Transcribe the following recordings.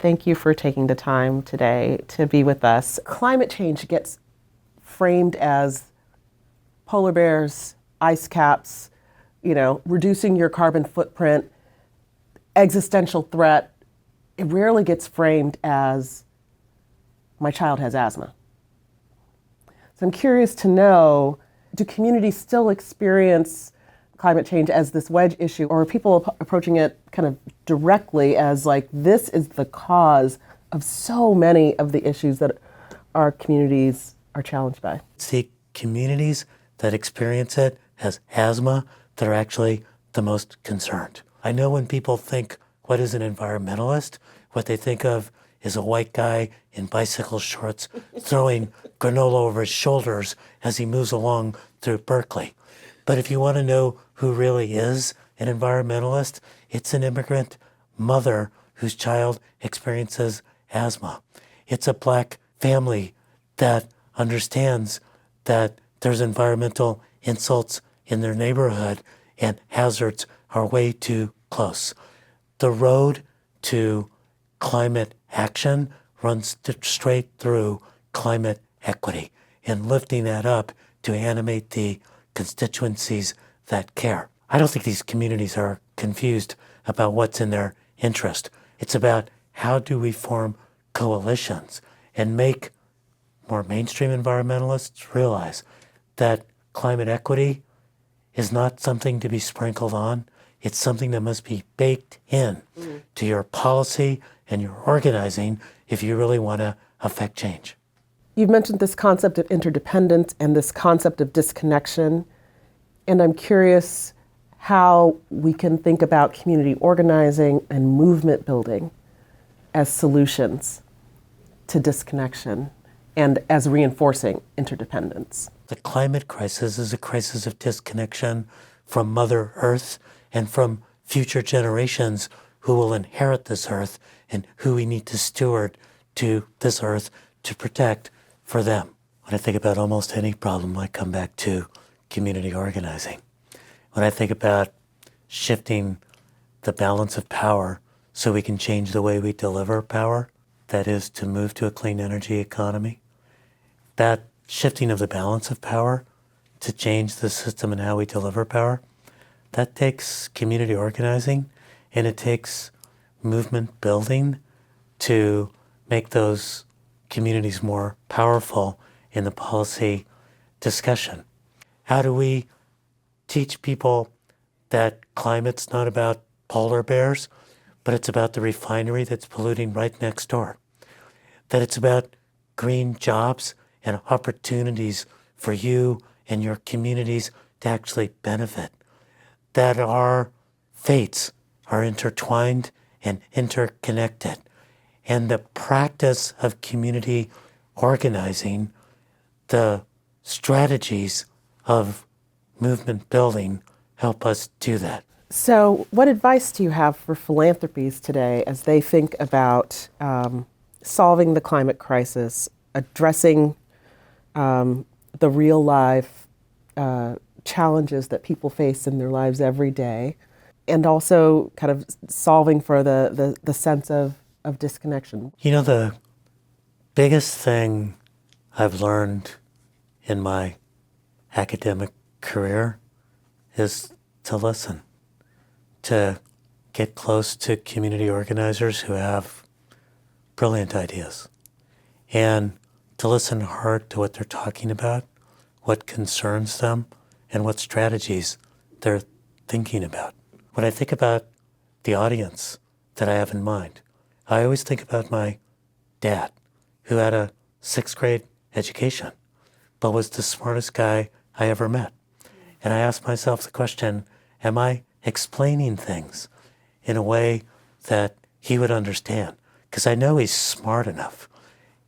Thank you for taking the time today to be with us. Climate change gets framed as polar bears, ice caps, reducing your carbon footprint, existential threat. It rarely gets framed as my child has asthma. So I'm curious to know, do communities still experience climate change as this wedge issue, or are people approaching it kind of directly as like, this is the cause of so many of the issues that our communities are challenged by? See communities that experience it as asthma that are actually the most concerned. I know when people think, what is an environmentalist? What they think of is a white guy in bicycle shorts throwing granola over his shoulders as he moves along through Berkeley. But if you want to know who really is an environmentalist, it's an immigrant mother whose child experiences asthma. It's a Black family that understands that there's environmental insults in their neighborhood and hazards are way too close. The road to climate action runs straight through climate equity and lifting that up to animate the constituencies that care. I don't think these communities are confused about what's in their interest. It's about how do we form coalitions and make more mainstream environmentalists realize that climate equity is not something to be sprinkled on. It's something that must be baked in to your policy and your organizing if you really want to affect change. You've mentioned this concept of interdependence and this concept of disconnection, and I'm curious how we can think about community organizing and movement building as solutions to disconnection and as reinforcing interdependence. The climate crisis is a crisis of disconnection from Mother Earth and from future generations who will inherit this earth and who we need to steward to this earth to protect for them. When I think about almost any problem, I come back to community organizing. When I think about shifting the balance of power so we can change the way we deliver power, that is to move to a clean energy economy, that shifting of the balance of power to change the system and how we deliver power, that takes community organizing and it takes movement building to make those communities more powerful in the policy discussion. How do we teach people that climate's not about polar bears, but it's about the refinery that's polluting right next door? That it's about green jobs and opportunities for you and your communities to actually benefit. That our fates are intertwined and interconnected. And the practice of community organizing, the strategies of movement building help us do that. So what advice do you have for philanthropies today as they think about solving the climate crisis, addressing the real life challenges that people face in their lives every day, and also kind of solving for the sense of disconnection? You know, the biggest thing I've learned in my academic career is to listen, to get close to community organizers who have brilliant ideas, and to listen hard to what they're talking about, what concerns them, and what strategies they're thinking about. When I think about the audience that I have in mind, I always think about my dad, who had a 6th grade education, but was the smartest guy I ever met. And I asked myself the question, am I explaining things in a way that he would understand? Because I know he's smart enough.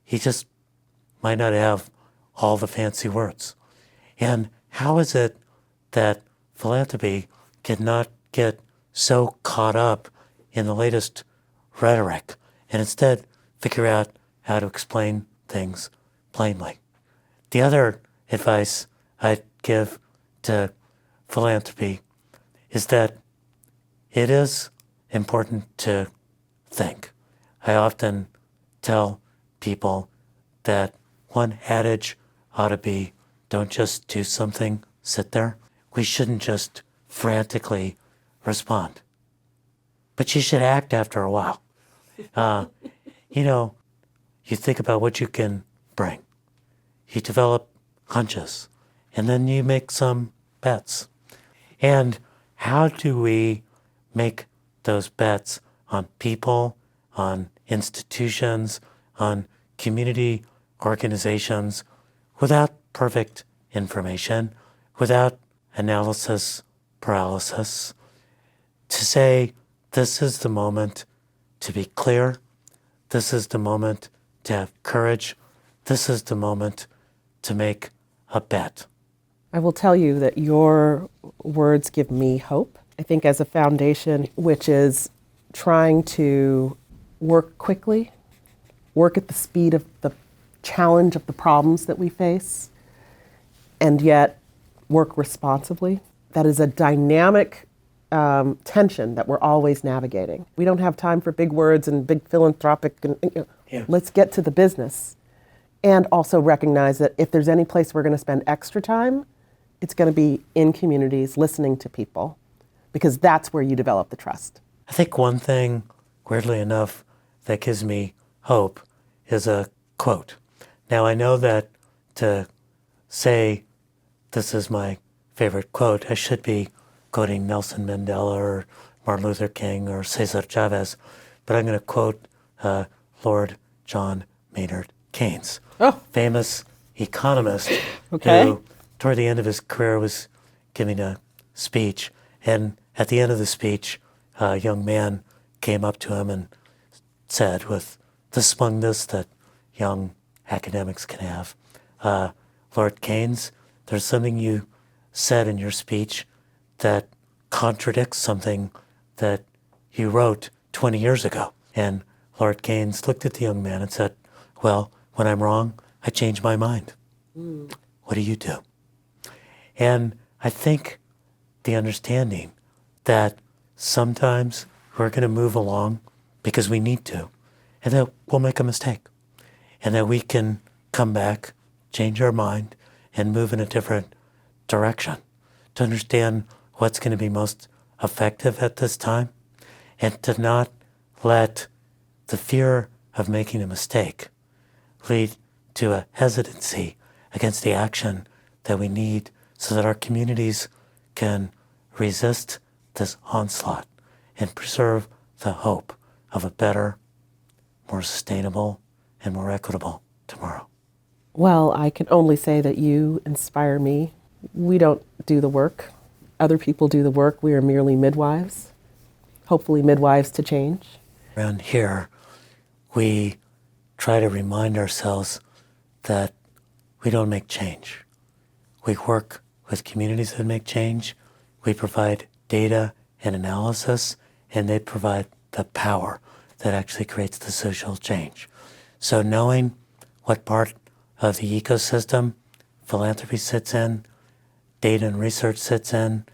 He just might not have all the fancy words. And how is it that philanthropy cannot get so caught up in the latest rhetoric and instead figure out how to explain things plainly? The other advice I'd give to philanthropy is that it is important to think. I often tell people that one adage ought to be, don't just do something, sit there. We shouldn't just frantically respond, but you should act after a while. You know, you think about what you can bring. You develop hunches, and then you make some bets. And how do we make those bets on people, on institutions, on community organizations without perfect information, without analysis paralysis, to say, this is the moment to be clear, this is the moment to have courage, this is the moment to make a bet. I will tell you that your words give me hope. I think as a foundation, which is trying to work quickly, work at the speed of the challenge of the problems that we face, and yet work responsibly. That is a dynamic tension that we're always navigating. We don't have time for big words and big philanthropic, Let's get to the business. And also recognize that if there's any place we're going to spend extra time, it's going to be in communities, listening to people, because that's where you develop the trust. I think one thing, weirdly enough, that gives me hope is a quote. Now, I know that to say this is my favorite quote, I should be quoting Nelson Mandela or Martin Luther King or Cesar Chavez, but I'm going to quote Lord John Maynard Keynes, famous economist who, toward the end of his career, was giving a speech. And at the end of the speech, a young man came up to him and said, with the smugness that young academics can have, Lord Keynes, there's something you said in your speech that contradicts something that you wrote 20 years ago. And Lord Keynes looked at the young man and said, well, when I'm wrong, I change my mind. What do you do? And I think the understanding that sometimes we're going to move along because we need to, and that we'll make a mistake, and that we can come back, change our mind, and move in a different direction to understand what's going to be most effective at this time, and to not let the fear of making a mistake lead to a hesitancy against the action that we need so that our communities can resist this onslaught and preserve the hope of a better, more sustainable, and more equitable tomorrow. Well, I can only say that you inspire me. We don't do the work. Other people do the work. We are merely midwives, hopefully midwives to change. Around here, we try to remind ourselves that we don't make change. We work with communities that make change. We provide data and analysis, and they provide the power that actually creates the social change. So knowing what part of the ecosystem philanthropy sits in, data and research sits in,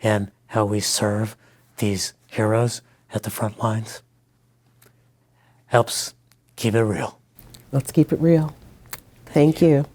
and how we serve these heroes at the front lines helps keep it real. Let's keep it real. Thank you.